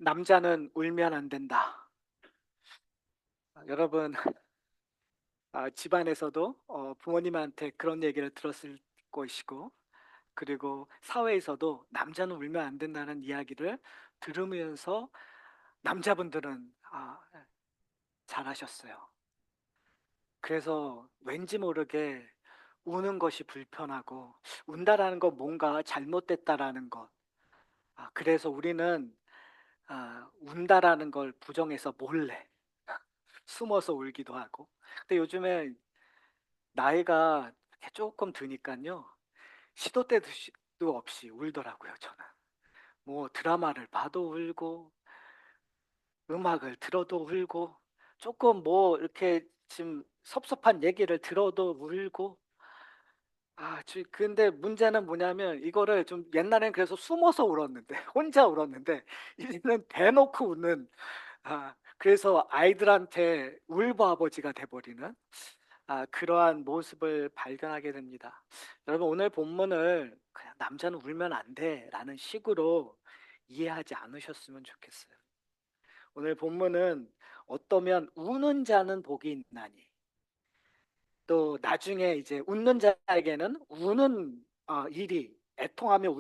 남자는 울면 안 된다. 여러분, 집안에서도 부모님한테 그런 얘기를 들었을 것이고, 그리고 사회에서도 남자는 울면 안 된다는 이야기를 들으면서 남자분들은 잘하셨어요. 그래서 왠지 모르게 우는 것이 불편하고, 운다라는 건 뭔가 잘못됐다라는 것. 그래서 우리는 운다라는 걸 부정해서 몰래 숨어서 울기도 하고. 근데 요즘에 나이가 조금 드니까요. 시도 때도 없이 울더라고요, 저는. 뭐 드라마를 봐도 울고, 음악을 들어도 울고, 조금 뭐 이렇게 지금 섭섭한 얘기를 들어도 울고. 근데 문제는 뭐냐면 이거를 좀 옛날엔 그래서 숨어서 울었는데, 혼자 울었는데, 이제는 대놓고 웃는, 그래서 아이들한테 울보 아버지가 돼버리는 그러한 모습을 발견하게 됩니다. 여러분, 오늘 본문을 그냥 남자는 울면 안 돼라는 식으로 이해하지 않으셨으면 좋겠어요. 오늘 본문은 어떠면 우는 자는 복이 있나니, 또 나중에 이제 웃는 자에게는 우는 일이 애통하며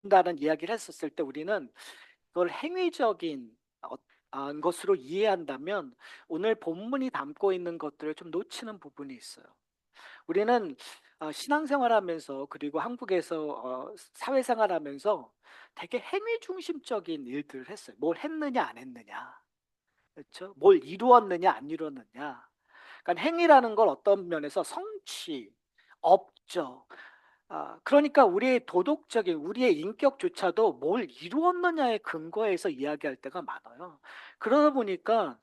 울다는 이야기를 했었을 때 우리는 그걸 행위적인 것으로 이해한다면 오늘 본문이 담고 있는 것들을 좀 놓치는 부분이 있어요. 우리는 신앙생활하면서 그리고 한국에서 사회생활하면서 되게 행위 중심적인 일들을 했어요. 뭘 했느냐 안 했느냐, 그렇죠? 뭘 이루었느냐 안 이루었느냐. 그러니까 행위라는 걸 어떤 면에서 성취, 업적, 그러니까 우리의 도덕적인 우리의 인격조차도 뭘 이루었느냐의 근거에서 이야기할 때가 많아요. 그러다 보니까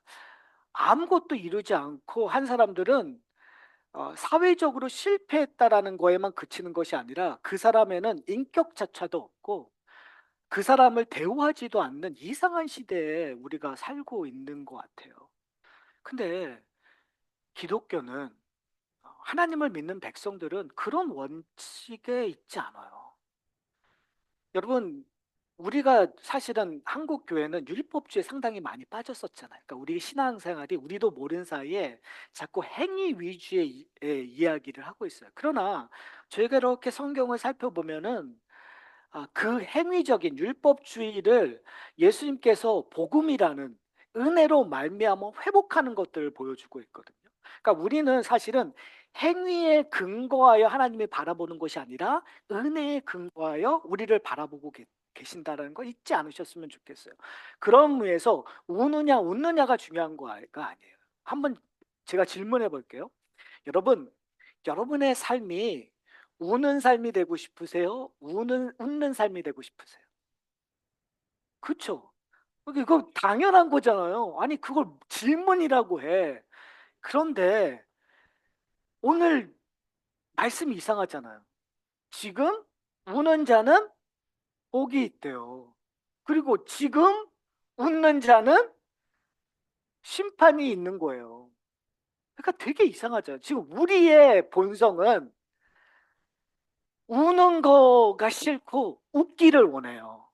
아무것도 이루지 않고 한 사람들은 사회적으로 실패했다라는 거에만 그치는 것이 아니라 그 사람에는 인격자체도 없고 그 사람을 대우하지도 않는 이상한 시대에 우리가 살고 있는 것 같아요. 근데 기독교는 하나님을 믿는 백성들은 그런 원칙에 있지 않아요. 여러분, 우리가 사실은 한국 교회는 율법주의에 상당히 많이 빠졌었잖아요. 그러니까 우리 신앙생활이 우리도 모르는 사이에 자꾸 행위 위주의 이야기를 하고 있어요. 그러나 저희가 이렇게 성경을 살펴보면은 그 행위적인 율법주의를 예수님께서 복음이라는 은혜로 말미암아 회복하는 것들을 보여주고 있거든요. 그러니까 우리는 사실은 행위에 근거하여 하나님을 바라보는 것이 아니라 은혜에 근거하여 우리를 바라보고 계신다는 거 잊지 않으셨으면 좋겠어요. 그런 의미에서 우느냐 웃느냐가 중요한 거가 아니에요. 한번 제가 질문해 볼게요. 여러분, 여러분의 삶이 우는 삶이 되고 싶으세요? 웃는 삶이 되고 싶으세요? 그쵸? 이거 당연한 거잖아요. 아니, 그걸 질문이라고 해. 그런데 오늘 말씀이 이상하잖아요. 지금 우는 자는 복이 있대요. 그리고 지금 웃는 자는 심판이 있는 거예요. 그러니까 되게 이상하죠. 지금 우리의 본성은 우는 거가 싫고 웃기를 원해요.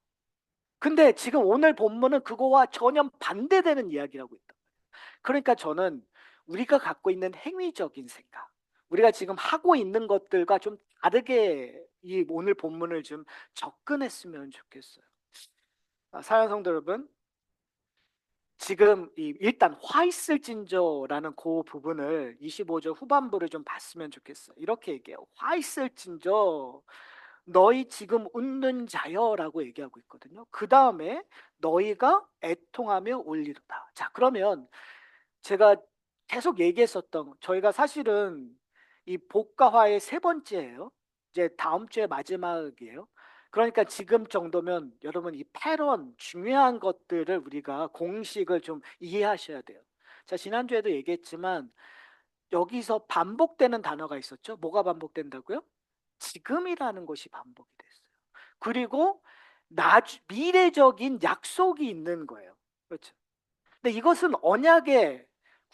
근데 지금 오늘 본문은 그거와 전혀 반대되는 이야기를 하고 있다. 그러니까 저는 우리가 갖고 있는 행위적인 생각, 우리가 지금 하고 있는 것들과 좀 다르게 이 오늘 본문을 좀 접근했으면 좋겠어요. 사랑하는 성도 여러분, 지금 일단 화 있을진저라는 그 부분을 25절 후반부를 좀 봤으면 좋겠어요. 이렇게 얘기해요. 화 있을진저 너희 지금 웃는 자여라고 얘기하고 있거든요. 그 다음에 너희가 애통하며 울리로다. 자, 그러면 제가 계속 얘기했었던 저희가 사실은 이 복과화의 세 번째예요. 이제 다음 주에 마지막이에요. 그러니까 지금 정도면 여러분 이 패런 중요한 것들을 우리가 공식을 좀 이해하셔야 돼요. 자, 지난주에도 얘기했지만 여기서 반복되는 단어가 있었죠. 뭐가 반복된다고요? 지금이라는 것이 반복이 됐어요. 그리고 미래적인 약속이 있는 거예요. 그렇죠. 근데 이것은 언약의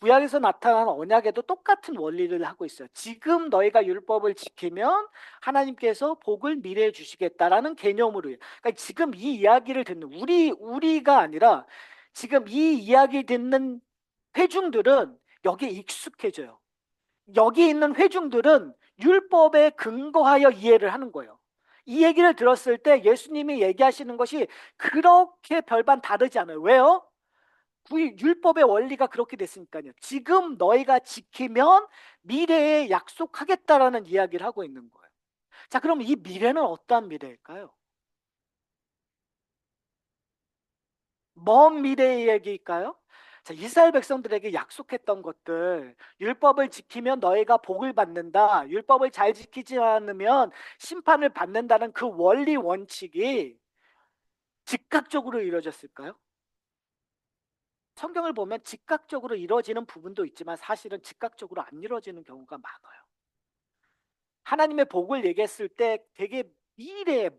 구약에서 나타난 언약에도 똑같은 원리를 하고 있어요. 지금 너희가 율법을 지키면 하나님께서 복을 미래에 주시겠다라는 개념으로요. 그러니까 지금 이 이야기를 듣는 우리가 아니라 지금 이 이야기 듣는 회중들은 여기에 익숙해져요. 여기 있는 회중들은 율법에 근거하여 이해를 하는 거예요. 이 얘기를 들었을 때 예수님이 얘기하시는 것이 그렇게 별반 다르지 않아요. 왜요? 율법의 원리가 그렇게 됐으니까요. 지금 너희가 지키면 미래에 약속하겠다라는 이야기를 하고 있는 거예요. 자, 그럼 이 미래는 어떠한 미래일까요? 먼 미래의 얘기일까요? 자, 이스라엘 백성들에게 약속했던 것들, 율법을 지키면 너희가 복을 받는다, 율법을 잘 지키지 않으면 심판을 받는다는 그 원리 원칙이 즉각적으로 이루어졌을까요? 성경을 보면 즉각적으로 이루어지는 부분도 있지만 사실은 즉각적으로 안 이루어지는 경우가 많아요. 하나님의 복을 얘기했을 때 되게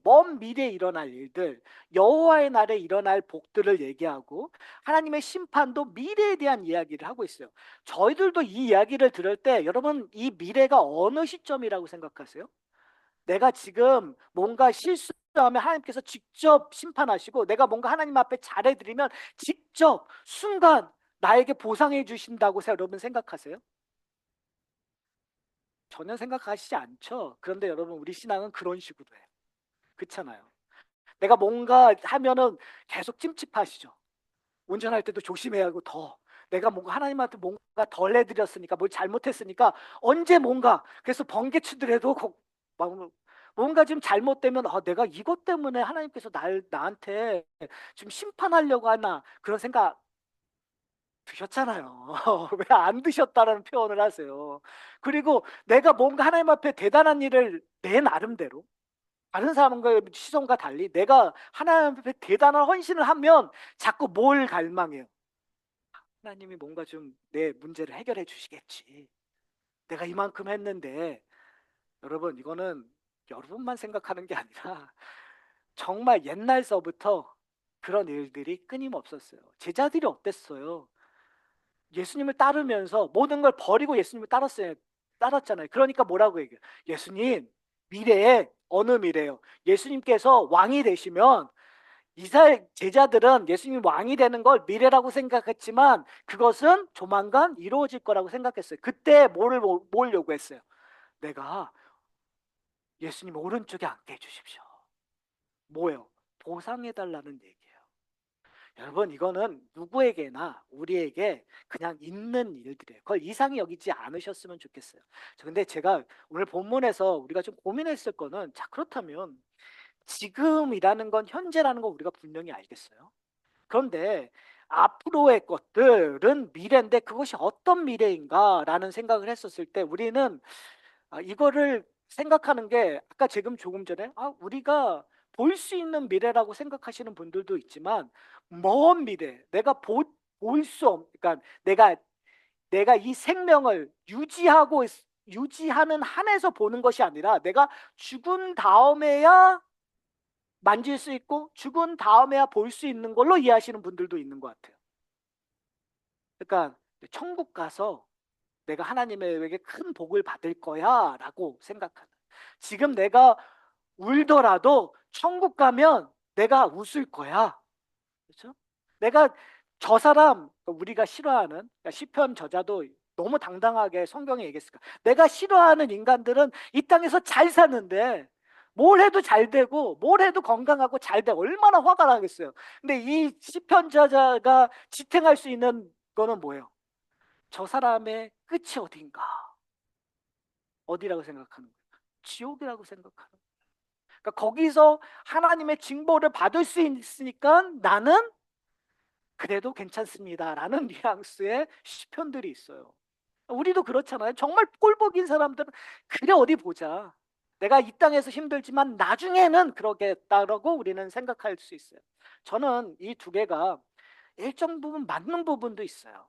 먼 미래에 일어날 일들, 여호와의 날에 일어날 복들을 얘기하고 하나님의 심판도 미래에 대한 이야기를 하고 있어요. 저희들도 이 이야기를 들을 때 여러분 이 미래가 어느 시점이라고 생각하세요? 내가 지금 뭔가 실수하면 하나님께서 직접 심판하시고 내가 뭔가 하나님 앞에 잘해드리면 직접 순간 나에게 보상해 주신다고 여러분 생각하세요? 전혀 생각하시지 않죠. 그런데 여러분 우리 신앙은 그런 식으로 해요. 그렇잖아요. 내가 뭔가 하면은 계속 찜찜하시죠. 운전할 때도 조심해야 하고 더 내가 뭔가 하나님한테 뭔가 덜 해드렸으니까 뭘 잘못했으니까 언제 뭔가 그래서 번개치더라도 뭔가 좀 잘못되면 내가 이것 때문에 하나님께서 나한테 좀 심판하려고 하나 그런 생각 드셨잖아요. 왜 안 드셨다라는 표현을 하세요. 그리고 내가 뭔가 하나님 앞에 대단한 일을 내 나름대로 다른 사람과의 시선과 달리 내가 하나님 앞에 대단한 헌신을 하면 자꾸 뭘 갈망해요? 하나님이 뭔가 좀 내 문제를 해결해 주시겠지. 내가 이만큼 했는데 여러분 이거는 여러분만 생각하는 게 아니라 정말 옛날서부터 그런 일들이 끊임없었어요. 제자들이 어땠어요? 예수님을 따르면서 모든 걸 버리고 예수님을 따랐잖아요. 그러니까 뭐라고 얘기해요? 예수님, 미래에 어느 미래요? 예수님께서 왕이 되시면 이스라엘 제자들은 예수님이 왕이 되는 걸 미래라고 생각했지만 그것은 조만간 이루어질 거라고 생각했어요. 그때 뭘 요구했어요? 내가 예수님 오른쪽에 앉게 해주십시오. 뭐예요? 보상해달라는 얘기예요. 여러분 이거는 누구에게나 우리에게 그냥 있는 일들이에요. 그걸 이상히 여기지 않으셨으면 좋겠어요. 근데 제가 오늘 본문에서 우리가 좀 고민했을 거는 자 그렇다면 지금이라는 건 현재라는 거 우리가 분명히 알겠어요. 그런데 앞으로의 것들은 미래인데 그것이 어떤 미래인가라는 생각을 했었을 때 우리는 이거를 생각하는 게 아까 지금 조금 전에 우리가 볼 수 있는 미래라고 생각하시는 분들도 있지만 먼 미래 내가 볼 수 없, 그러니까 내가 이 생명을 유지하는 한에서 보는 것이 아니라 내가 죽은 다음에야 만질 수 있고 죽은 다음에야 볼 수 있는 걸로 이해하시는 분들도 있는 것 같아요. 그러니까 천국 가서 내가 하나님에게 큰 복을 받을 거야 라고 생각하는 지금 내가 울더라도 천국 가면 내가 웃을 거야. 그렇죠? 내가 저 사람 우리가 싫어하는 그러니까 시편 저자도 너무 당당하게 성경에 얘기했을까? 내가 싫어하는 인간들은 이 땅에서 잘 사는데 뭘 해도 잘 되고 뭘 해도 건강하고 잘 돼. 얼마나 화가 나겠어요. 근데 이 시편 저자가 지탱할 수 있는 거는 뭐예요? 저 사람의 끝이 어딘가? 어디라고 생각하는 거예요? 지옥이라고 생각하는 거예요. 그러니까 거기서 하나님의 징벌을 받을 수 있으니까 나는 그래도 괜찮습니다라는 뉘앙스의 시편들이 있어요. 우리도 그렇잖아요. 정말 꼴보기인 사람들은 그래 어디 보자. 내가 이 땅에서 힘들지만 나중에는 그러겠다라고 우리는 생각할 수 있어요. 저는 이 두 개가 일정 부분 맞는 부분도 있어요.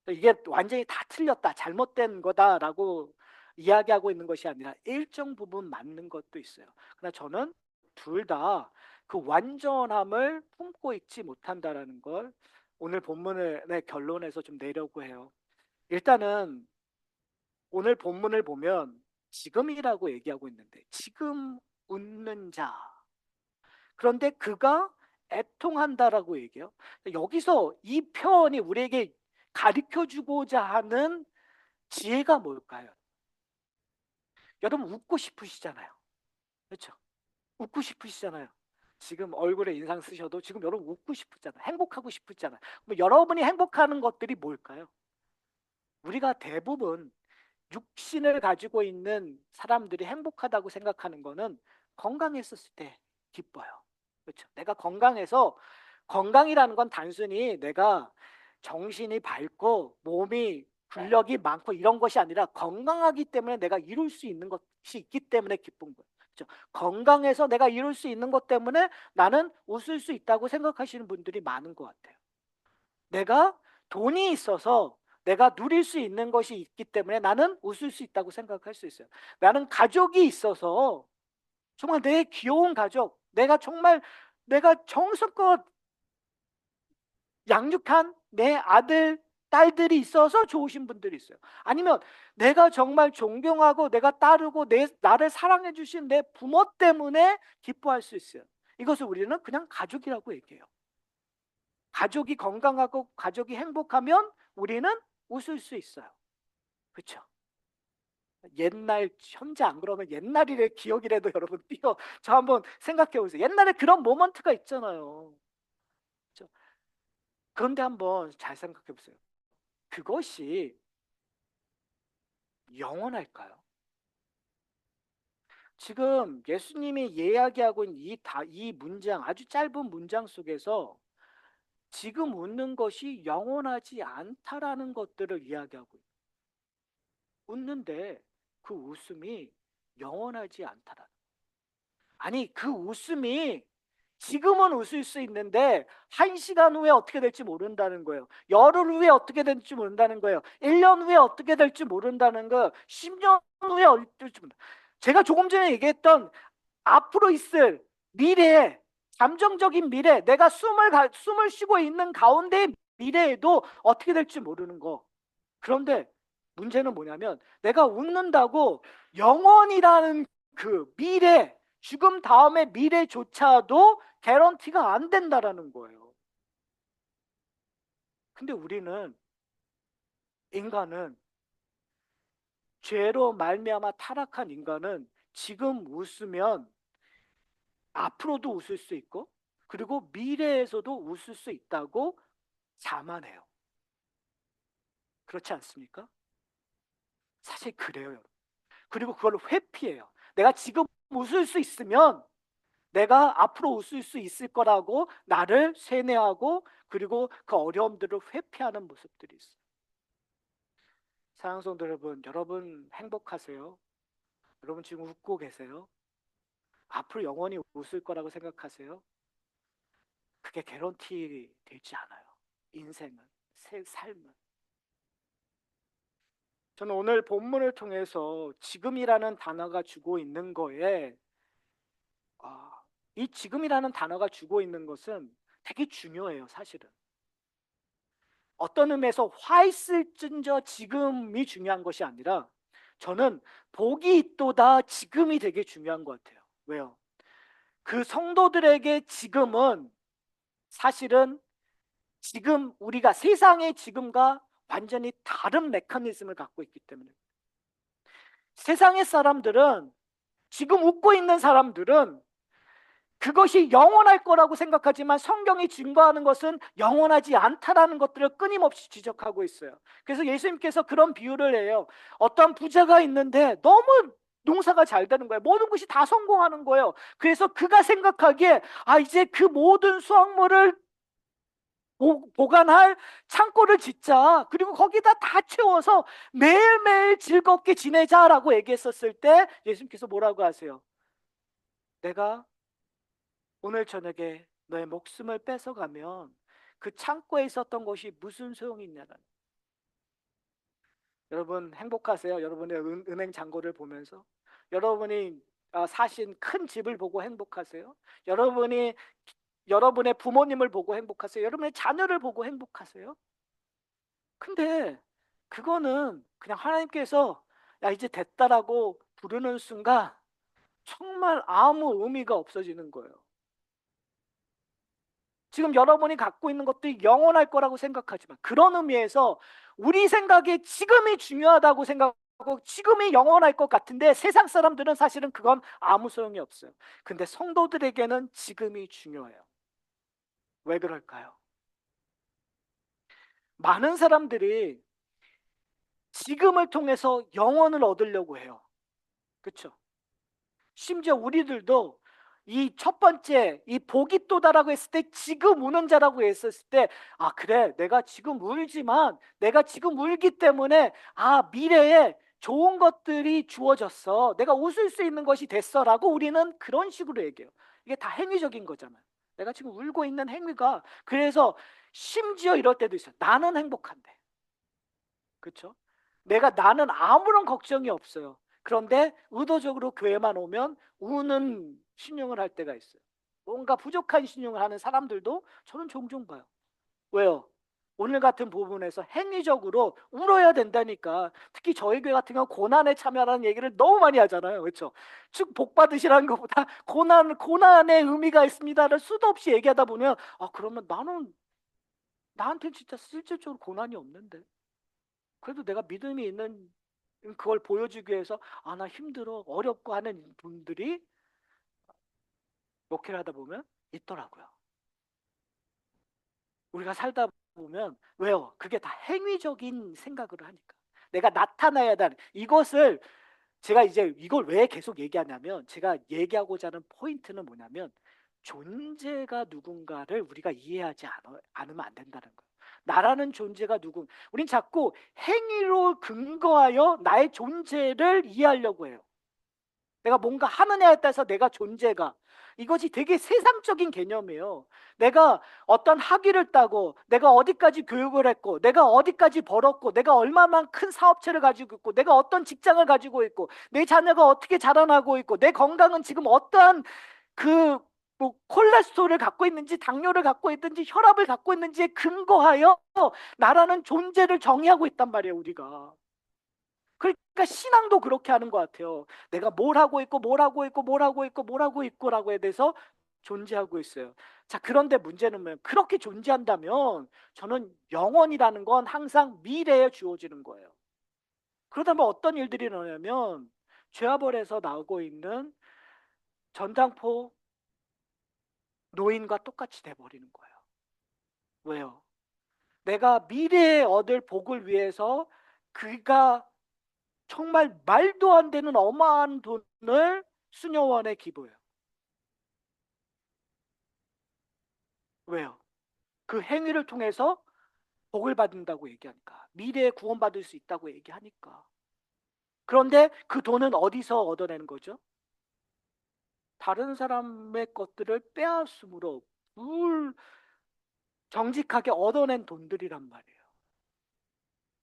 이게 완전히 다 틀렸다, 잘못된 거다라고 이야기하고 있는 것이 아니라 일정 부분 맞는 것도 있어요. 그러나 저는 둘 다 그 완전함을 품고 있지 못한다라는 걸 오늘 본문의 결론에서 좀 내려고 해요. 일단은 오늘 본문을 보면 지금이라고 얘기하고 있는데 지금 웃는 자. 그런데 그가 애통한다라고 얘기해요. 여기서 이 표현이 우리에게 가르쳐 주고자 하는 지혜가 뭘까요? 여러분 웃고 싶으시잖아요. 그렇죠? 웃고 싶으시잖아요. 지금 얼굴에 인상 쓰셔도 지금 여러분 웃고 싶으잖아요. 행복하고 싶으잖아요. 그럼 여러분이 행복하는 것들이 뭘까요? 우리가 대부분 육신을 가지고 있는 사람들이 행복하다고 생각하는 거는 건강했었을 때 기뻐요. 그렇죠? 내가 건강해서 건강이라는 건 단순히 내가 정신이 밝고 몸이 근력이 많고 이런 것이 아니라 건강하기 때문에 내가 이룰 수 있는 것이 있기 때문에 기쁜 거예요. 그렇죠? 건강해서 내가 이룰 수 있는 것 때문에 나는 웃을 수 있다고 생각하시는 분들이 많은 것 같아요. 내가 돈이 있어서 내가 누릴 수 있는 것이 있기 때문에 나는 웃을 수 있다고 생각할 수 있어요. 나는 가족이 있어서 정말 내 귀여운 가족, 내가 정성껏 양육한 내 아들, 딸들이 있어서 좋으신 분들이 있어요. 아니면 내가 정말 존경하고 내가 따르고 나를 사랑해 주신 내 부모 때문에 기뻐할 수 있어요. 이것을 우리는 그냥 가족이라고 얘기해요. 가족이 건강하고 가족이 행복하면 우리는 웃을 수 있어요. 그렇죠? 옛날 현재 안 그러면 옛날이래 기억이라도 여러분 저 한번 생각해 보세요. 옛날에 그런 모먼트가 있잖아요. 그렇죠? 그런데 한번 잘 생각해 보세요. 그것이 영원할까요? 지금 예수님이 이야기하고 있는 이 문장, 아주 짧은 문장 속에서 지금 웃는 것이 영원하지 않다라는 것들을 이야기하고 있어요. 웃는데 그 웃음이 영원하지 않다라. 아니 그 웃음이 지금은 웃을 수 있는데 1시간 후에 어떻게 될지 모른다는 거예요. 열흘 후에 어떻게 될지 모른다는 거예요. 1년 후에 어떻게 될지 모른다는 거예요. 10년 후에 어떻게 될지 모른다. 제가 조금 전에 얘기했던 앞으로 있을 미래, 잠정적인 미래, 내가 숨을 쉬고 있는 가운데 미래에도 어떻게 될지 모르는 거. 그런데 문제는 뭐냐면 내가 웃는다고 영원이라는 그 미래, 죽음 다음의 미래조차도 개런티가 안 된다라는 거예요. 근데 인간은 죄로 말미암아 타락한 인간은 지금 웃으면 앞으로도 웃을 수 있고 그리고 미래에서도 웃을 수 있다고 자만해요. 그렇지 않습니까? 사실 그래요, 여러분. 그리고 그걸 회피해요. 내가 지금 웃을 수 있으면 내가 앞으로 웃을 수 있을 거라고 나를 세뇌하고 그리고 그 어려움들을 회피하는 모습들이 있어요. 사랑하는 성도 여러분, 여러분 행복하세요? 여러분 지금 웃고 계세요? 앞으로 영원히 웃을 거라고 생각하세요? 그게 개런티 되지 않아요. 인생은, 삶은. 저는 오늘 본문을 통해서 지금이라는 단어가 주고 있는 거에 이 지금이라는 단어가 주고 있는 것은 되게 중요해요, 사실은. 어떤 의미에서 화 있을진저 지금이 중요한 것이 아니라 저는 복이 있도다 지금이 되게 중요한 것 같아요. 왜요? 그 성도들에게 지금은 사실은 지금 우리가 세상의 지금과 완전히 다른 메커니즘을 갖고 있기 때문에 세상의 사람들은 지금 웃고 있는 사람들은 그것이 영원할 거라고 생각하지만 성경이 증거하는 것은 영원하지 않다라는 것들을 끊임없이 지적하고 있어요. 그래서 예수님께서 그런 비유를 해요. 어떤 부자가 있는데 너무 농사가 잘 되는 거예요. 모든 것이 다 성공하는 거예요. 그래서 그가 생각하기에 이제 그 모든 수확물을 보관할 창고를 짓자. 그리고 거기다 다 채워서 매일매일 즐겁게 지내자라고 얘기했었을 때 예수님께서 뭐라고 하세요? 내가 오늘 저녁에 너의 목숨을 뺏어가면 그 창고에 있었던 것이 무슨 소용이 있냐는. 여러분 행복하세요? 여러분의 은행 잔고를 보면서 여러분이 사신 큰 집을 보고 행복하세요? 여러분의 부모님을 보고 행복하세요? 여러분의 자녀를 보고 행복하세요? 근데 그거는 그냥 하나님께서 야 이제 됐다라고 부르는 순간 정말 아무 의미가 없어지는 거예요. 지금 여러분이 갖고 있는 것들이 영원할 거라고 생각하지만 그런 의미에서 우리 생각에 지금이 중요하다고 생각하고 지금이 영원할 것 같은데 세상 사람들은 사실은 그건 아무 소용이 없어요. 근데 성도들에게는 지금이 중요해요. 왜 그럴까요? 많은 사람들이 지금을 통해서 영원을 얻으려고 해요. 그렇죠? 심지어 우리들도 이 첫 번째 이 복이 또다라고 했을 때 지금 우는 자라고 했었을 때 아 그래 내가 지금 울지만 내가 지금 울기 때문에 아 미래에 좋은 것들이 주어졌어 내가 웃을 수 있는 것이 됐어라고 우리는 그런 식으로 얘기해요. 이게 다 행위적인 거잖아요. 내가 지금 울고 있는 행위가 그래서 심지어 이럴 때도 있어요. 나는 행복한데 그렇죠? 나는 아무런 걱정이 없어요. 그런데 의도적으로 교회만 오면 우는 신용을 할 때가 있어요. 뭔가 부족한 신용을 하는 사람들도 저는 종종 봐요. 왜요? 오늘 같은 부분에서 행위적으로 울어야 된다니까. 특히 저희 교회 같은 경우 고난에 참여하는 얘기를 너무 많이 하잖아요. 그렇죠? 즉 복 받으시라는 것보다 고난의 의미가 있습니다를 수도 없이 얘기하다 보면 아 그러면 나한테 진짜 실질적으로 고난이 없는데 그래도 내가 믿음이 있는 그걸 보여주기 위해서 아 나 힘들어 어렵고 하는 분들이 목회를 하다 보면 있더라고요. 우리가 살다 보면 왜요? 그게 다 행위적인 생각을 하니까 내가 나타나야 되는 이것을 제가 이제 이걸 왜 계속 얘기하냐면 제가 얘기하고자 하는 포인트는 뭐냐면 존재가 누군가를 우리가 이해하지 않으면 안 된다는 거예요. 나라는 존재가 우린 자꾸 행위로 근거하여 나의 존재를 이해하려고 해요. 내가 뭔가 하느냐에 따라서 내가 존재가 이것이 되게 세상적인 개념이에요. 내가 어떤 학위를 따고 내가 어디까지 교육을 했고 내가 어디까지 벌었고 내가 얼마만 큰 사업체를 가지고 있고 내가 어떤 직장을 가지고 있고 내 자녀가 어떻게 자라나고 있고 내 건강은 지금 어떠한 그 뭐 콜레스테롤을 갖고 있는지 당뇨를 갖고 있든지 혈압을 갖고 있는지에 근거하여 나라는 존재를 정의하고 있단 말이에요 우리가. 그러니까 신앙도 그렇게 하는 것 같아요. 내가 뭘 하고 있고 뭘 하고 있고 뭘 하고 있고 뭘 하고 있고라고에 대해서 존재하고 있어요. 자, 그런데 문제는 뭐예요? 그렇게 존재한다면 저는 영원이라는 건 항상 미래에 주어지는 거예요. 그러다 보면 어떤 일들이 일어나냐면 죄와벌에서 나오고 있는 전당포 노인과 똑같이 돼버리는 거예요. 왜요? 내가 미래에 얻을 복을 위해서 그가 정말 말도 안 되는 어마한 돈을 수녀원에 기부해요. 왜요? 그 행위를 통해서 복을 받는다고 얘기하니까. 미래에 구원받을 수 있다고 얘기하니까. 그런데 그 돈은 어디서 얻어내는 거죠? 다른 사람의 것들을 빼앗음으로 정직하게 얻어낸 돈들이란 말이에요.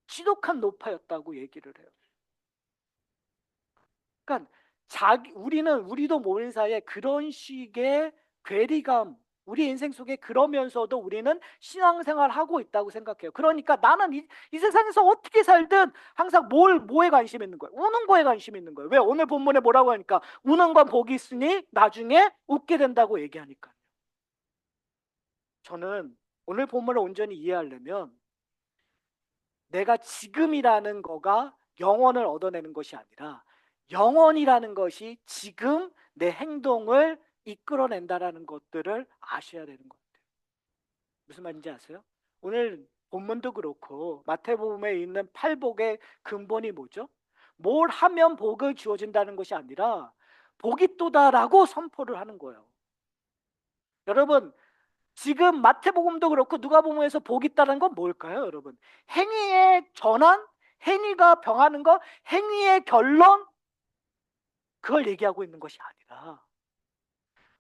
지독한 노파였다고 얘기를 해요. 그러니까 우리도 모르는 사이에 그런 식의 괴리감, 우리 인생 속에 그러면서도 우리는 신앙생활 하고 있다고 생각해요. 그러니까 나는 이 세상에서 어떻게 살든 항상 뭐에 관심 있는 거예요? 우는 거에 관심 있는 거예요. 왜? 오늘 본문에 뭐라고 하니까 우는 건 복이 있으니 나중에 웃게 된다고 얘기하니까. 저는 오늘 본문을 온전히 이해하려면 내가 지금이라는 거가 영원을 얻어내는 것이 아니라 영원이라는 것이 지금 내 행동을 이끌어낸다라는 것들을 아셔야 되는 것 같아요. 무슨 말인지 아세요? 오늘 본문도 그렇고 마태복음에 있는 팔복의 근본이 뭐죠? 뭘 하면 복을 주어진다는 것이 아니라 복이 또다라고 선포를 하는 거예요. 여러분 지금 마태복음도 그렇고 누가복음에서 복이 있다는 건 뭘까요, 여러분? 행위의 전환, 행위가 병하는 것, 행위의 결론 그걸 얘기하고 있는 것이 아니라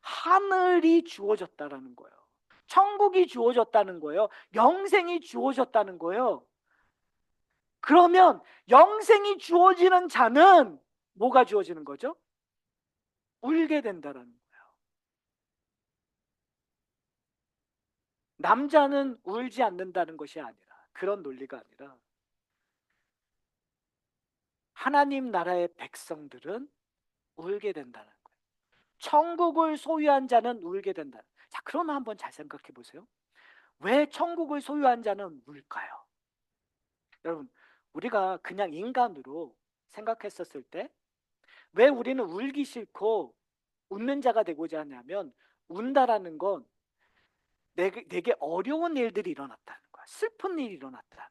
하늘이 주어졌다라는 거예요. 천국이 주어졌다는 거예요. 영생이 주어졌다는 거예요. 그러면 영생이 주어지는 자는 뭐가 주어지는 거죠? 울게 된다라는 거예요. 남자는 울지 않는다는 것이 아니라 그런 논리가 아니라 하나님 나라의 백성들은 울게 된다는 거예요. 천국을 소유한 자는 울게 된다. 자, 그러면 한번 잘 생각해 보세요. 왜 천국을 소유한 자는 울까요? 여러분, 우리가 그냥 인간으로 생각했었을 때 왜 우리는 울기 싫고 웃는 자가 되고자 하냐면, 운다라는 건 내게 어려운 일들이 일어났다는 거야. 슬픈 일이 일어났다.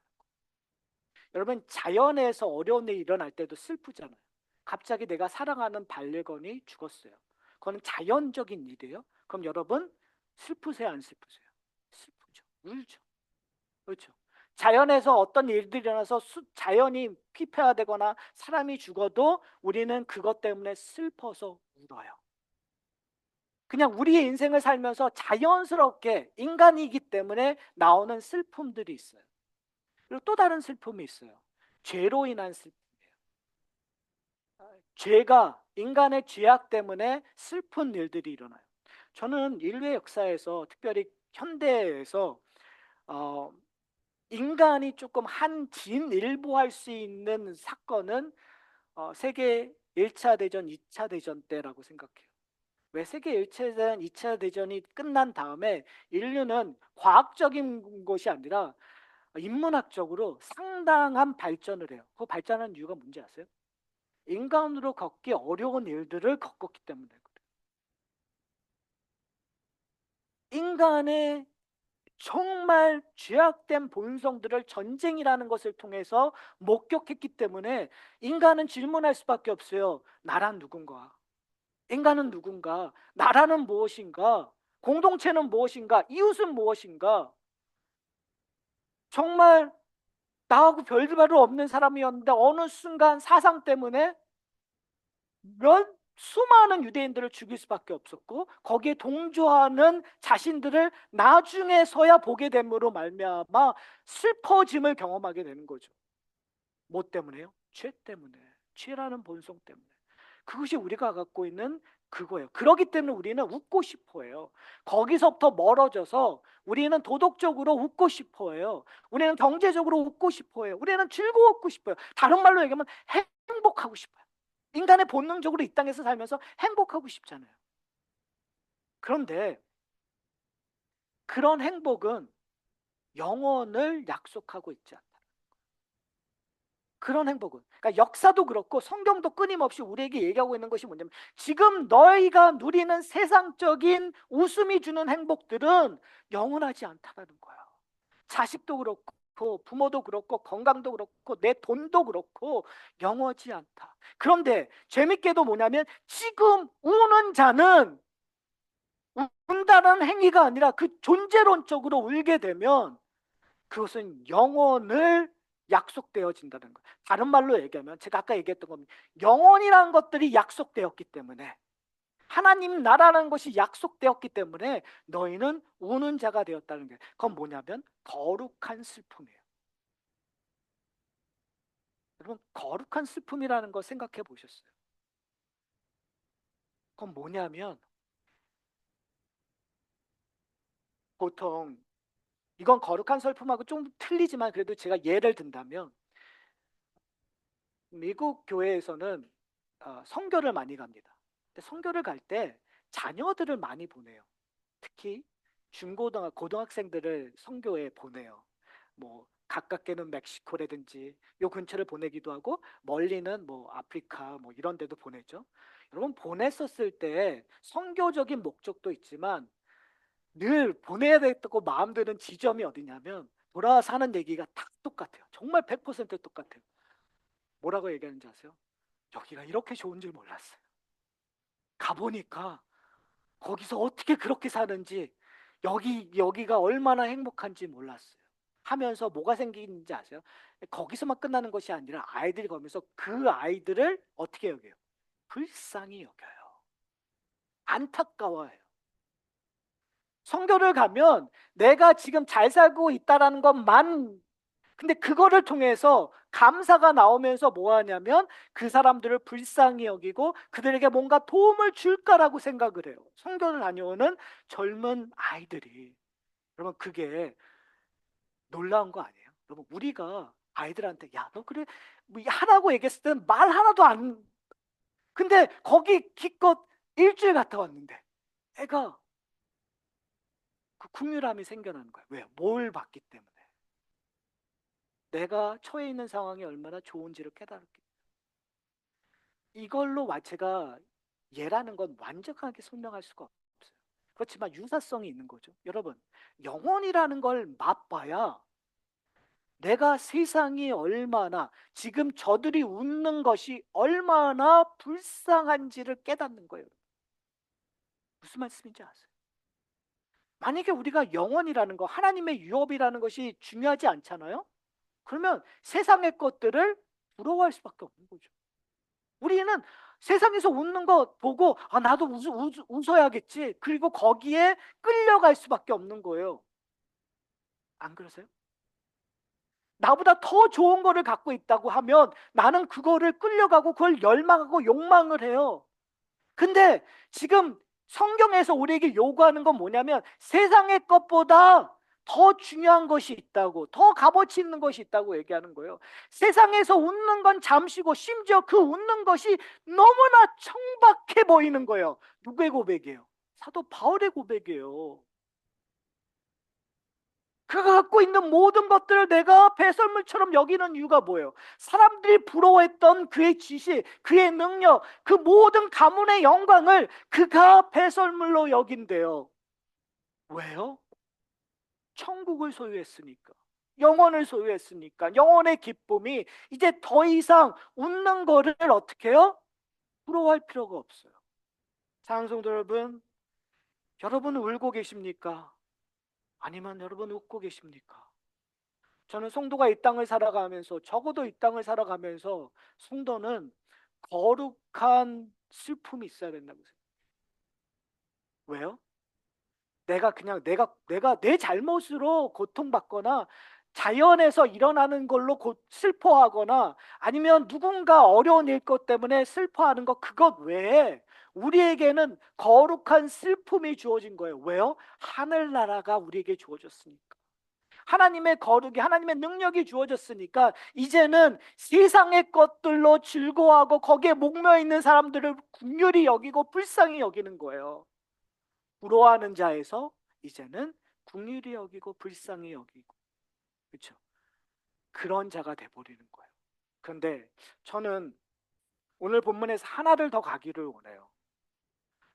여러분, 자연에서 어려운 일이 일어날 때도 슬프잖아요. 갑자기 내가 사랑하는 반려견이 죽었어요. 그건 자연적인 일이에요. 그럼 여러분, 슬프세요, 안 슬프세요? 슬프죠. 울죠. 그렇죠. 자연에서 어떤 일들이 일어나서 자연이 피폐화되거나 사람이 죽어도 우리는 그것 때문에 슬퍼서 울어요. 그냥 우리의 인생을 살면서 자연스럽게 인간이기 때문에 나오는 슬픔들이 있어요. 그리고 또 다른 슬픔이 있어요. 죄로 인한 슬픔이에요. 죄가, 인간의 죄악 때문에 슬픈 일들이 일어나요. 저는 인류의 역사에서, 특별히 현대에서 어, 인간이 조금 한진일보할 수 있는 사건은 세계 1차 대전, 2차 대전 때라고 생각해요. 왜 세계 1차 대전, 2차 대전이 끝난 다음에 인류는 과학적인 것이 아니라 인문학적으로 상당한 발전을 해요. 그 발전한 이유가 뭔지 아세요? 인간으로 겪기 어려운 일들을 겪었기 때문에 그래요. 인간의 정말 죄악된 본성들을 전쟁이라는 것을 통해서 목격했기 때문에 인간은 질문할 수밖에 없어요. 나란 누군가? 인간은 누군가? 나라는 무엇인가? 공동체는 무엇인가? 이웃은 무엇인가? 정말 나하고 별다를 없는 사람이었는데 어느 순간 사상 때문에 몇 수많은 유대인들을 죽일 수밖에 없었고, 거기에 동조하는 자신들을 나중에서야 보게 됨으로 말미암아 슬퍼짐을 경험하게 되는 거죠. 뭐 때문에요? 죄 때문에. 죄라는 본성 때문에. 그것이 우리가 갖고 있는 그거예요. 그렇기 때문에 우리는 웃고 싶어 해요. 거기서부터 멀어져서 우리는 도덕적으로 웃고 싶어 해요. 우리는 경제적으로 웃고 싶어 해요. 우리는 즐거웠고 싶어요. 다른 말로 얘기하면 행복하고 싶어요. 인간의 본능적으로 이 땅에서 살면서 행복하고 싶잖아요. 그런데 그런 행복은 영원을 약속하고 있지 않다. 그런 행복은, 그러니까 역사도 그렇고 성경도 끊임없이 우리에게 얘기하고 있는 것이 뭐냐면, 지금 너희가 누리는 세상적인 웃음이 주는 행복들은 영원하지 않다는 거야. 자식도 그렇고 부모도 그렇고 건강도 그렇고 내 돈도 그렇고 영원하지 않다. 그런데 재밌게도 뭐냐면, 지금 우는 자는 운다는 행위가 아니라 그 존재론적으로 울게 되면 그것은 영원을 약속되어진다는 거예요. 다른 말로 얘기하면, 제가 아까 얘기했던 겁니다. 영원이라는 것들이 약속되었기 때문에, 하나님 나라라는 것이 약속되었기 때문에 너희는 우는 자가 되었다는 게, 그건 뭐냐면 거룩한 슬픔이에요. 여러분, 거룩한 슬픔이라는 거 생각해 보셨어요? 그건 뭐냐면, 보통 이건 거룩한 슬픔하고 좀 틀리지만 그래도 제가 예를 든다면, 미국 교회에서는 선교를 많이 갑니다. 근데 선교를 갈 때 자녀들을 많이 보내요. 특히 고등학생들을 선교에 보내요. 뭐 가깝게는 멕시코라든지 요 근처를 보내기도 하고, 멀리는 뭐 아프리카 뭐 이런 데도 보내죠. 여러분, 보냈었을 때 선교적인 목적도 있지만 늘 보내야 되겠다고 마음 드는 지점이 어디냐면, 돌아와서 하는 얘기가 다 똑같아요. 정말 100% 똑같아요. 뭐라고 얘기하는지 아세요? 여기가 이렇게 좋은 줄 몰랐어요. 가보니까 거기서 어떻게 그렇게 사는지, 여기가 얼마나 행복한지 몰랐어요. 하면서 뭐가 생기는지 아세요? 거기서만 끝나는 것이 아니라 아이들이 거기서 그 아이들을 어떻게 여겨요? 불쌍히 여겨요. 안타까워해요. 성교를 가면 내가 지금 잘 살고 있다라는 것만, 근데 그거를 통해서 감사가 나오면서 뭐 하냐면 그 사람들을 불쌍히 여기고 그들에게 뭔가 도움을 줄까라고 생각을 해요. 성교를 다녀오는 젊은 아이들이. 여러분, 그게 놀라운 거 아니에요? 여러분, 우리가 아이들한테 야, 너 그래 뭐 하라고 얘기했을 때는 말 하나도 안. 근데 거기 기껏 일주일 갔다 왔는데 애가 그 국률함이 생겨나는 거야. 왜? 뭘 봤기 때문에. 내가 처해 있는 상황이 얼마나 좋은지를 깨달았기. 이걸로 제가 얘라는 건 완벽하게 설명할 수가 없어요. 그렇지만 유사성이 있는 거죠. 여러분, 영혼이라는 걸 맛봐야 내가 세상이 얼마나, 지금 저들이 웃는 것이 얼마나 불쌍한지를 깨닫는 거예요. 무슨 말씀인지 아세요? 만약에 우리가 영혼이라는 거, 하나님의 유업이라는 것이 중요하지 않잖아요? 그러면 세상의 것들을 부러워할 수밖에 없는 거죠. 우리는 세상에서 웃는 거 보고 나도 웃어야겠지. 그리고 거기에 끌려갈 수밖에 없는 거예요. 안 그러세요? 나보다 더 좋은 거를 갖고 있다고 하면 나는 그거를 끌려가고 그걸 열망하고 욕망을 해요. 근데 지금 성경에서 우리에게 요구하는 건 뭐냐면 세상의 것보다 더 중요한 것이 있다고, 더 값어치 있는 것이 있다고 얘기하는 거예요. 세상에서 웃는 건 잠시고 심지어 그 웃는 것이 너무나 청박해 보이는 거예요. 누구의 고백이에요? 사도 바울의 고백이에요. 그가 갖고 있는 모든 것들을 내가 배설물처럼 여기는 이유가 뭐예요? 사람들이 부러워했던 그의 지식, 그의 능력, 그 모든 가문의 영광을 그가 배설물로 여긴대요. 왜요? 천국을 소유했으니까. 영혼을 소유했으니까. 영혼의 기쁨이 이제 더 이상 웃는 거를 어떻게 해요? 부러워할 필요가 없어요. 사랑하는 성도 여러분, 여러분은 울고 계십니까? 아니면 여러분 웃고 계십니까? 저는 성도가 이 땅을 살아가면서, 적어도 이 땅을 살아가면서 성도는 거룩한 슬픔이 있어야 된다고 생각해요. 왜요? 내가 그냥 내가 내 잘못으로 고통받거나 자연에서 일어나는 걸로 슬퍼하거나 아니면 누군가 어려운 일 것 때문에 슬퍼하는 것, 그것 외에 우리에게는 거룩한 슬픔이 주어진 거예요. 왜요? 하늘나라가 우리에게 주어졌으니까. 하나님의 거룩이, 하나님의 능력이 주어졌으니까 이제는 세상의 것들로 즐거워하고 거기에 목매어 있는 사람들을 긍휼히 여기고 불쌍히 여기는 거예요. 부러워하는 자에서 이제는 긍휼히 여기고 불쌍히 여기고, 그렇죠? 그런 자가 돼버리는 거예요. 그런데 저는 오늘 본문에서 하나를 더 가기를 원해요.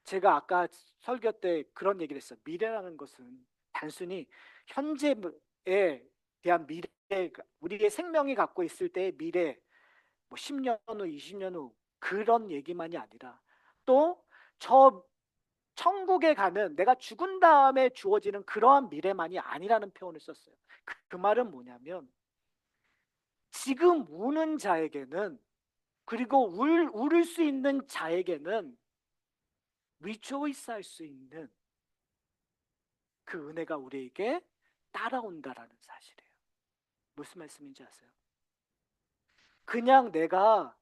제가 아까 설교 때 그런 얘기를 했어요. 미래라는 것은 단순히 현재에 대한 미래, 우리의 생명이 갖고 있을 때의 미래, 뭐 10년 후, 20년 후 그런 얘기만이 아니라 또 저 천국에 가는, 내가 죽은 다음에 주어지는 그러한 미래만이 아니라는 표현을 썼어요. 그 말은 뭐냐면 지금 우는 자에게는, 그리고 울을 수 있는 자에게는 리조이스 할 수 있는 그 은혜가 우리에게 따라온다라는 사실이에요. 무슨 말씀인지 아세요? 그냥 내가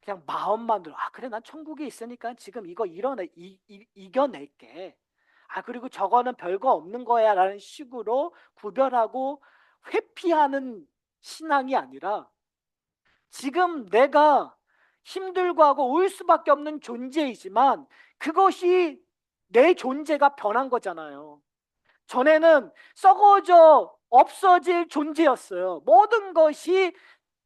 그냥 마음만으로 그래 난 천국에 있으니까 지금 이거 이겨낼게. 그리고 저거는 별거 없는 거야 라는 식으로 구별하고 회피하는 신앙이 아니라 지금 내가 힘들고 하고 울 수밖에 없는 존재이지만 그것이 내 존재가 변한 거잖아요. 전에는 썩어져 없어질 존재였어요. 모든 것이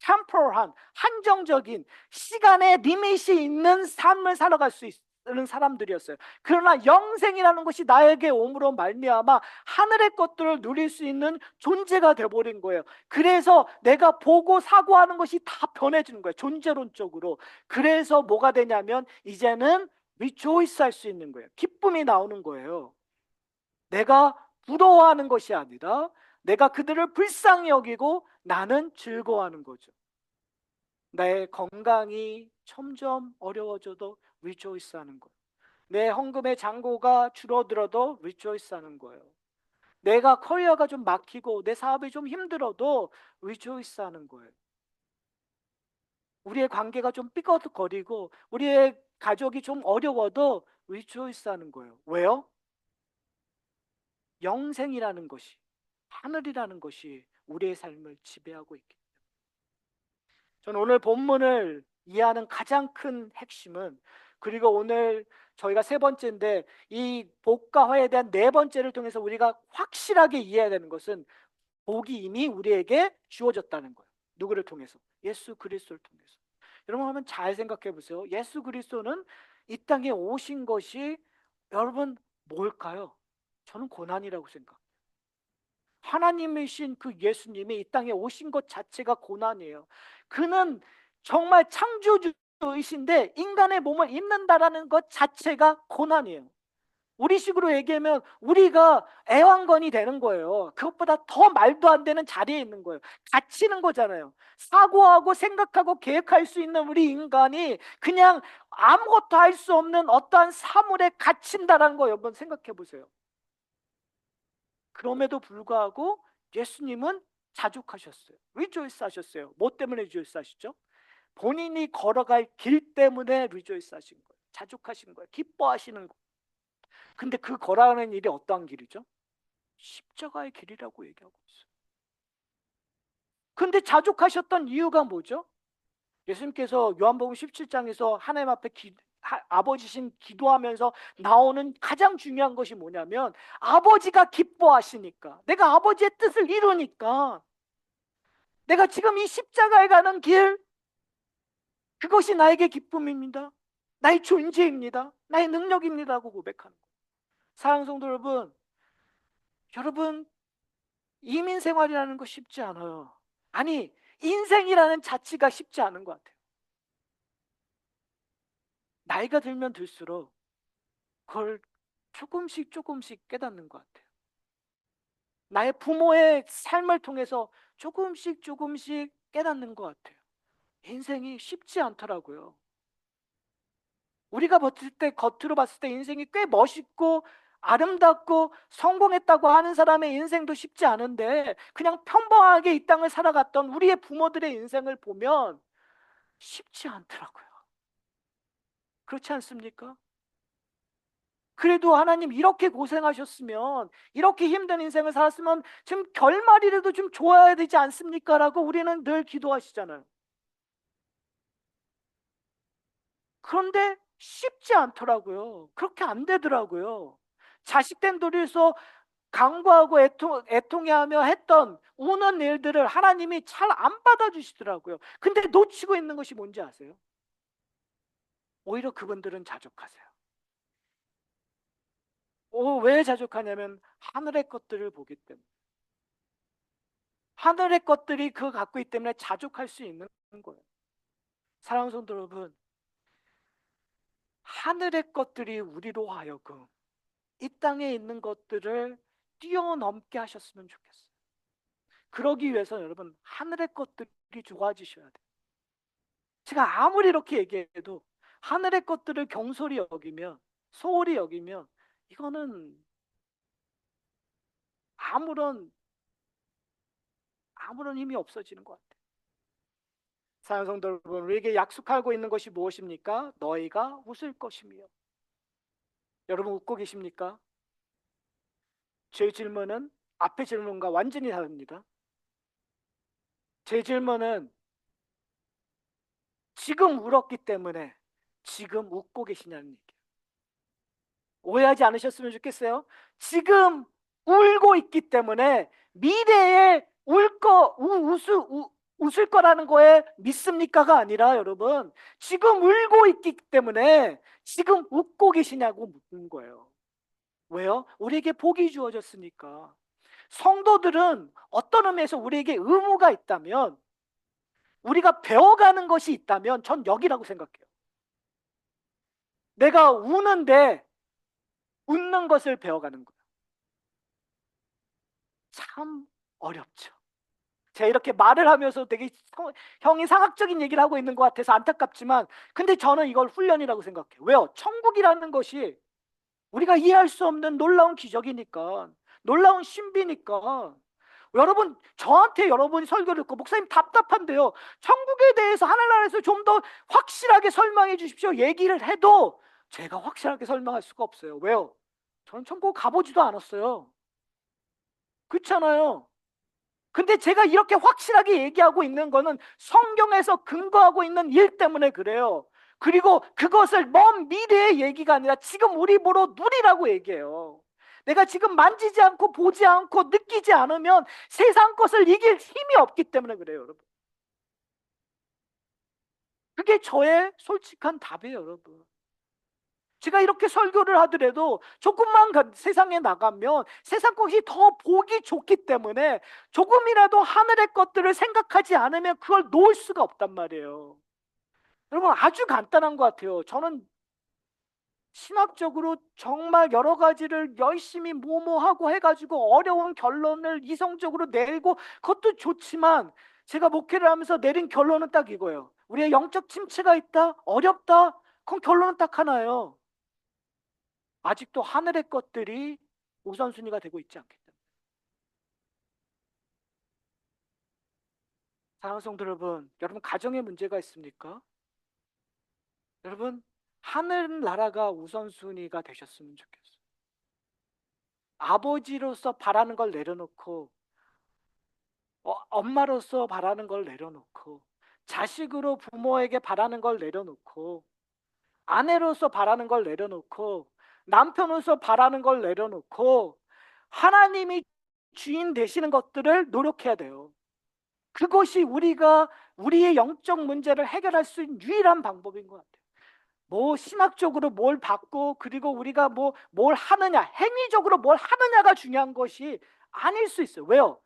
tempor한, 한정적인 시간의 리밋이 있는 삶을 살아갈 수 있는 사람들이었어요. 그러나 영생이라는 것이 나에게 옴으로 말미암아 하늘의 것들을 누릴 수 있는 존재가 되어버린 거예요. 그래서 내가 보고 사고하는 것이 다 변해지는 거예요. 존재론적으로. 그래서 뭐가 되냐면 이제는 rejoice 할 수 있는 거예요. 기쁨이 나오는 거예요. 내가 부러워하는 것이 아니라 내가 그들을 불쌍히 여기고 나는 즐거워하는 거죠. 내 건강이 점점 어려워져도 rejoice 하는 거예요. 내 헌금의 잔고가 줄어들어도 rejoice 하는 거예요. 내가 커리어가 좀 막히고 내 사업이 좀 힘들어도 rejoice 하는 거예요. 우리의 관계가 좀 삐걱거리고 우리의 가족이 좀 어려워도 rejoice 하는 거예요. 왜요? 영생이라는 것이, 하늘이라는 것이 우리의 삶을 지배하고 있기 때문에. 저는 오늘 본문을 이해하는 가장 큰 핵심은, 그리고 오늘 저희가 세 번째인데 이 복과 화에 대한 네 번째를 통해서 우리가 확실하게 이해해야 되는 것은, 복이 이미 우리에게 주어졌다는 거예요. 누구를 통해서? 예수 그리스도를 통해서. 여러분 한번 잘 생각해 보세요. 예수 그리스도는 이 땅에 오신 것이, 여러분, 뭘까요? 저는 고난이라고 생각해요. 하나님이신 그 예수님이 이 땅에 오신 것 자체가 고난이에요. 그는 정말 창조주이신데 인간의 몸을 입는다라는 것 자체가 고난이에요. 우리식으로 얘기하면 우리가 애완건이 되는 거예요. 그것보다 더 말도 안 되는 자리에 있는 거예요. 갇히는 거잖아요. 사고하고 생각하고 계획할 수 있는 우리 인간이 그냥 아무것도 할 수 없는 어떠한 사물에 갇힌다라는 거 여러분 생각해 보세요. 그럼에도 불구하고 예수님은 자족하셨어요. 리조이스 하셨어요. 뭐 때문에 리조이스 하시죠? 본인이 걸어갈 길 때문에 리조이스 하신 거예요. 자족하신 거예요. 기뻐하시는 거예요. 근데 그 걸어가는 일이 어떠한 길이죠? 십자가의 길이라고 얘기하고 있어요. 근데 자족하셨던 이유가 뭐죠? 예수님께서 요한복음 17장에서 하나님 앞에 아버지신 기도하면서 나오는 가장 중요한 것이 뭐냐면, 아버지가 기뻐하시니까, 내가 아버지의 뜻을 이루니까, 내가 지금 이 십자가에 가는 길, 그것이 나에게 기쁨입니다. 나의 존재입니다. 나의 능력입니다라고 고백하는 거예요. 사랑하는 성도 여러분, 여러분, 이민 생활이라는 거 쉽지 않아요. 아니, 인생이라는 자체가 쉽지 않은 것 같아요. 나이가 들면 들수록 그걸 조금씩 조금씩 깨닫는 것 같아요. 나의 부모의 삶을 통해서 조금씩 조금씩 깨닫는 것 같아요. 인생이 쉽지 않더라고요. 우리가 봤을 때, 겉으로 봤을 때 인생이 꽤 멋있고 아름답고 성공했다고 하는 사람의 인생도 쉽지 않은데, 그냥 평범하게 이 땅을 살아갔던 우리의 부모들의 인생을 보면 쉽지 않더라고요. 그렇지 않습니까? 그래도 하나님 이렇게 고생하셨으면, 이렇게 힘든 인생을 살았으면 지금 결말이라도 좀 좋아야 되지 않습니까? 라고 우리는 늘 기도하시잖아요. 그런데 쉽지 않더라고요. 그렇게 안 되더라고요. 자식된 도리에서 간구하고 애통해하며 했던 우는 일들을 하나님이 잘 안 받아주시더라고요. 근데 놓치고 있는 것이 뭔지 아세요? 오히려 그분들은 자족하세요. 왜 자족하냐면 하늘의 것들을 보기 때문에. 하늘의 것들이 그 갖고 있기 때문에 자족할 수 있는 거예요. 사랑하는 성도 여러분, 하늘의 것들이 우리로 하여금 이 땅에 있는 것들을 뛰어넘게 하셨으면 좋겠어요. 그러기 위해서 여러분, 하늘의 것들이 좋아지셔야 돼요. 제가 아무리 이렇게 얘기해도 하늘의 것들을 경솔히 여기면, 소홀히 여기면, 이거는 아무런 힘이 없어지는 것 같아요. 사랑하는 성도 여러분, 우리에게 약속하고 있는 것이 무엇입니까? 너희가 웃을 것이며. 여러분 웃고 계십니까? 제 질문은 앞의 질문과 완전히 다릅니다. 제 질문은 지금 울었기 때문에 지금 웃고 계시냐는 얘기예요. 오해하지 않으셨으면 좋겠어요. 지금 울고 있기 때문에 미래에 웃을 거라는 거에 믿습니까가 아니라, 여러분, 지금 울고 있기 때문에 지금 웃고 계시냐고 묻는 거예요. 왜요? 우리에게 복이 주어졌으니까. 성도들은 어떤 의미에서 우리에게 의무가 있다면, 우리가 배워가는 것이 있다면 전 여기라고 생각해요. 내가 우는데 웃는 것을 배워가는 거예요. 참 어렵죠. 제가 이렇게 말을 하면서 되게 형이 상학적인 얘기를 하고 있는 것 같아서 안타깝지만, 근데 저는 이걸 훈련이라고 생각해요. 왜요? 천국이라는 것이 우리가 이해할 수 없는 놀라운 기적이니까, 놀라운 신비니까. 여러분, 저한테 여러분이 설교를 듣고 목사님 답답한데요, 천국에 대해서 하늘나라에서 좀 더 확실하게 설명해 주십시오 얘기를 해도 제가 확실하게 설명할 수가 없어요. 왜요? 저는 천국 가보지도 않았어요. 그렇잖아요. 근데 제가 이렇게 확실하게 얘기하고 있는 거는 성경에서 근거하고 있는 일 때문에 그래요. 그리고 그것을 먼 미래의 얘기가 아니라 지금 우리 보러 누리라고 얘기해요. 내가 지금 만지지 않고 보지 않고 느끼지 않으면 세상 것을 이길 힘이 없기 때문에 그래요, 여러분. 그게 저의 솔직한 답이에요, 여러분. 제가 이렇게 설교를 하더라도 조금만 세상에 나가면 세상 것이 더 보기 좋기 때문에 조금이라도 하늘의 것들을 생각하지 않으면 그걸 놓을 수가 없단 말이에요. 여러분, 아주 간단한 것 같아요. 저는 신학적으로 정말 여러 가지를 열심히 뭐뭐하고 해가지고 어려운 결론을 이성적으로 내고 그것도 좋지만 제가 목회를 하면서 내린 결론은 딱 이거예요. 우리의 영적 침체가 있다? 어렵다? 그럼 결론은 딱 하나예요. 아직도 하늘의 것들이 우선순위가 되고 있지 않기 때문에. 사랑하는 성도 여러분, 여러분 가정에 문제가 있습니까? 여러분, 하늘나라가 우선순위가 되셨으면 좋겠어요. 아버지로서 바라는 걸 내려놓고 엄마로서 바라는 걸 내려놓고 자식으로 부모에게 바라는 걸 내려놓고 아내로서 바라는 걸 내려놓고 남편으로서 바라는 걸 내려놓고 하나님이 주인 되시는 것들을 노력해야 돼요. 그것이 우리가 우리의 영적 문제를 해결할 수 있는 유일한 방법인 것 같아요. 뭐 신학적으로 뭘 받고 그리고 우리가 뭘 하느냐, 행위적으로 뭘 하느냐가 중요한 것이 아닐 수 있어요. 왜요?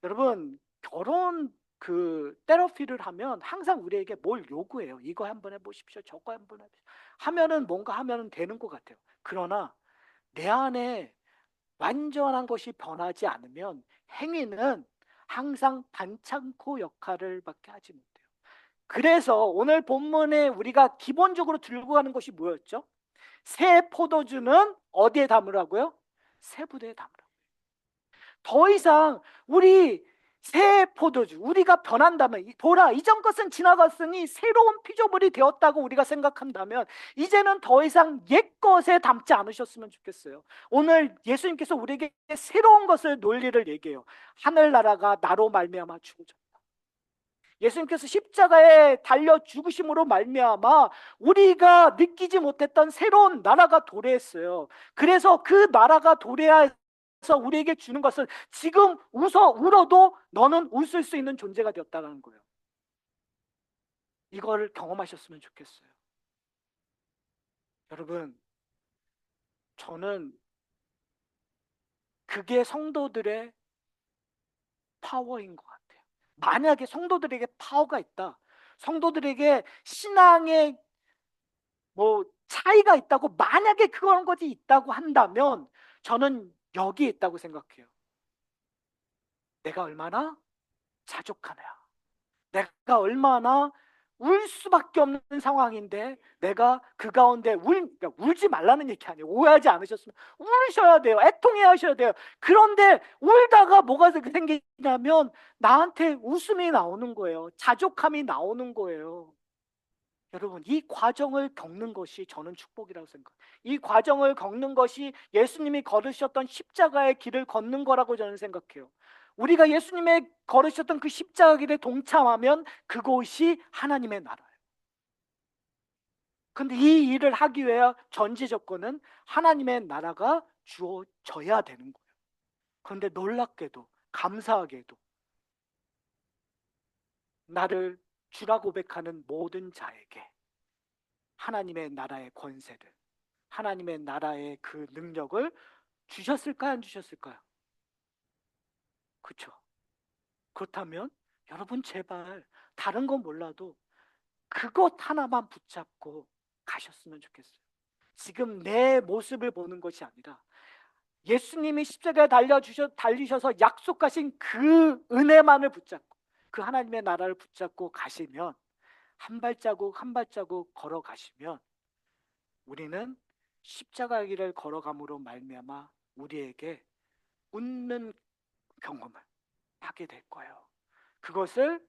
여러분, 결혼 그 테러피를 하면 항상 우리에게 뭘 요구해요. 이거 한번 해보십시오. 저거 한번 해보십시오. 하면은 뭔가 하면은 되는 것 같아요. 그러나 내 안에 완전한 것이 변하지 않으면 행위는 항상 반창고 역할을 밖에 하지 못해요. 그래서 오늘 본문에 우리가 기본적으로 들고 가는 것이 뭐였죠? 새 포도주는 어디에 담으라고요? 새 부대에 담으라고. 더 이상 우리 새 포도주, 우리가 변한다면 보라 이전 것은 지나갔으니 새로운 피조물이 되었다고 우리가 생각한다면 이제는 더 이상 옛 것에 담지 않으셨으면 좋겠어요. 오늘 예수님께서 우리에게 새로운 것을 논리를 얘기해요. 하늘나라가 나로 말미암아 주어졌다. 예수님께서 십자가에 달려 죽으심으로 말미암아 우리가 느끼지 못했던 새로운 나라가 도래했어요. 그래서 그 나라가 도래해서 우리에게 주는 것은 지금 웃어 울어도 너는 웃을 수 있는 존재가 되었다는 거예요. 이걸 경험하셨으면 좋겠어요. 여러분, 저는 그게 성도들의 파워인 것 같아요. 만약에 성도들에게 파워가 있다, 성도들에게 신앙의 차이가 있다고, 만약에 그런 것이 있다고 한다면 저는 여기에 있다고 생각해요. 내가 얼마나 자족하냐, 내가 얼마나 울 수밖에 없는 상황인데 내가 그 가운데 그러니까 울지 말라는 얘기 아니에요. 오해하지 않으셨으면 울으셔야 돼요. 애통해 하셔야 돼요. 그런데 울다가 뭐가 생기냐면 나한테 웃음이 나오는 거예요. 자족함이 나오는 거예요. 여러분, 이 과정을 겪는 것이 저는 축복이라고 생각해요. 이 과정을 겪는 것이 예수님이 걸으셨던 십자가의 길을 걷는 거라고 저는 생각해요. 우리가 예수님의 걸으셨던 그 십자가 길에 동참하면 그곳이 하나님의 나라예요. 근데 이 일을 하기 위해 전제 조건은 하나님의 나라가 주어져야 되는 거예요. 그런데 놀랍게도 감사하게도 나를 주라 고백하는 모든 자에게 하나님의 나라의 권세를, 하나님의 나라의 그 능력을 주셨을까요? 안 주셨을까요? 그렇죠. 그렇다면 여러분 제발 다른 건 몰라도 그것 하나만 붙잡고 가셨으면 좋겠어요. 지금 내 모습을 보는 것이 아니라 예수님이 십자가에 달리셔서 약속하신 그 은혜만을 붙잡고 그 하나님의 나라를 붙잡고 가시면, 한 발자국 한 발자국 걸어가시면 우리는 십자가 길을 걸어감으로 말미암아 우리에게 웃는 경험을 하게 될 거예요. 그것을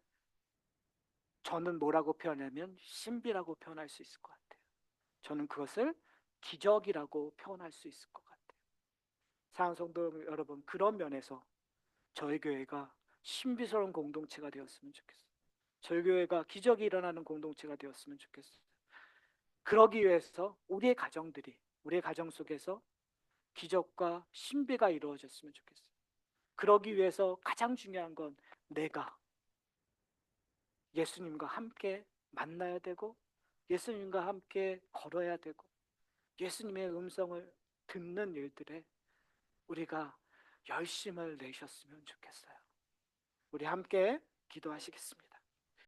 저는 뭐라고 표현하면 신비라고 표현할 수 있을 것 같아요. 저는 그것을 기적이라고 표현할 수 있을 것 같아요. 사랑하는 성도 여러분, 그런 면에서 저희 교회가 신비스러운 공동체가 되었으면 좋겠어요. 저희 교회가 기적이 일어나는 공동체가 되었으면 좋겠어요. 그러기 위해서 우리의 가정 속에서 기적과 신비가 이루어졌으면 좋겠어요. 그러기 위해서 가장 중요한 건 내가 예수님과 함께 만나야 되고 예수님과 함께 걸어야 되고 예수님의 음성을 듣는 일들에 우리가 열심을 내셨으면 좋겠어요. 우리 함께 기도하시겠습니다.